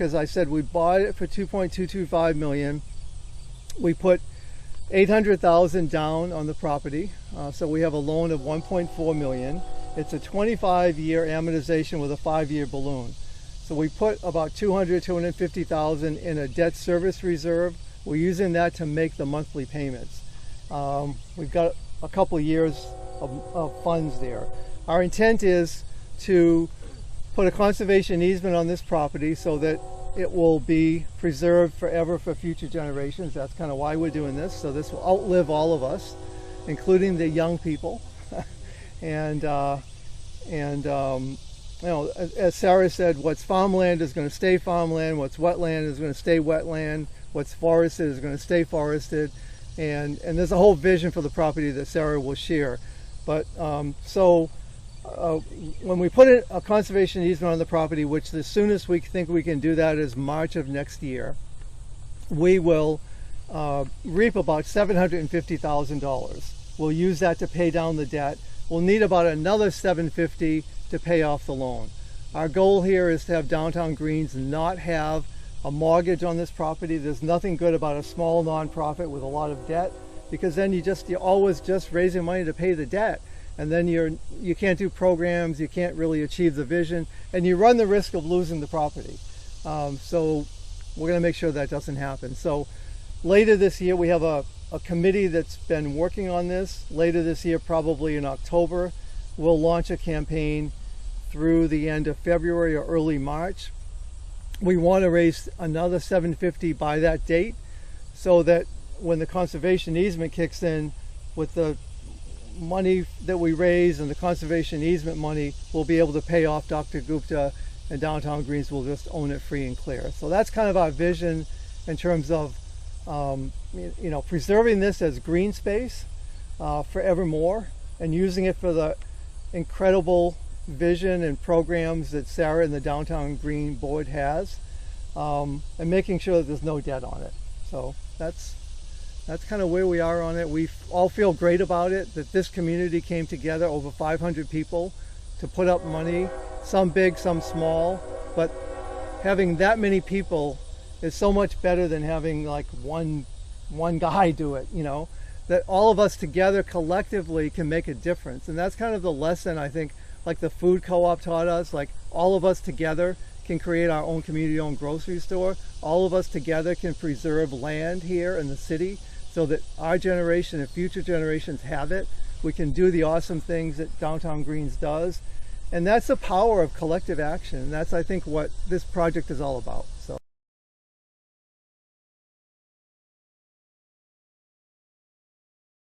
As I said, we bought it for $2.225 million. We put $800,000 down on the property, so we have a loan of $1.4 million. It's a 25-year amortization with a 5-year balloon. So we put about $250,000 in a debt service reserve. We're using that to make the monthly payments. We've got a couple of years of funds there. Our intent is to put a conservation easement on this property so that it will be preserved forever for future generations. That's kind of why we're doing this. So this will outlive all of us, including the young people. and you know, as Sarah said, what's farmland is going to stay farmland. What's wetland is going to stay wetland. What's forested is going to stay forested. And there's a whole vision for the property that Sarah will share. But when we put a conservation easement on the property, which the soonest we think we can do that is March of next year, we will reap about $750,000. We'll use that to pay down the debt. We'll need about another $750,000 to pay off the loan. Our goal here is to have Downtown Greens not have a mortgage on this property. There's nothing good about a small nonprofit with a lot of debt, because then you're always just raising money to pay the debt. And then you can't do programs, you can't really achieve the vision, and you run the risk of losing the property. So we're going to make sure that doesn't happen. So later this year, we have a committee that's been working on this. Later this year, probably in October, we'll launch a campaign through the end of February or early March. We want to raise another $750,000 by that date, so that when the conservation easement kicks in, with the money that we raise and the conservation easement money, we'll be able to pay off Dr. Gupta, and Downtown Greens will just own it free and clear. So that's kind of our vision in terms of you know, preserving this as green space forevermore, and using it for the incredible vision and programs that Sarah and the Downtown Green Board has, and making sure that there's no debt on it. So that's kind of where we are on it. We all feel great about it, that this community came together, over 500 people, to put up money, some big, some small, but having that many people is so much better than having like one guy do it, you know, that all of us together collectively can make a difference. And that's kind of the lesson, I think, like the food co-op taught us. Like, all of us together can create our own community-owned grocery store. All of us together can preserve land here in the city, so that our generation and future generations have it. We can do the awesome things that Downtown Greens does. And that's the power of collective action. And that's, I think, what this project is all about.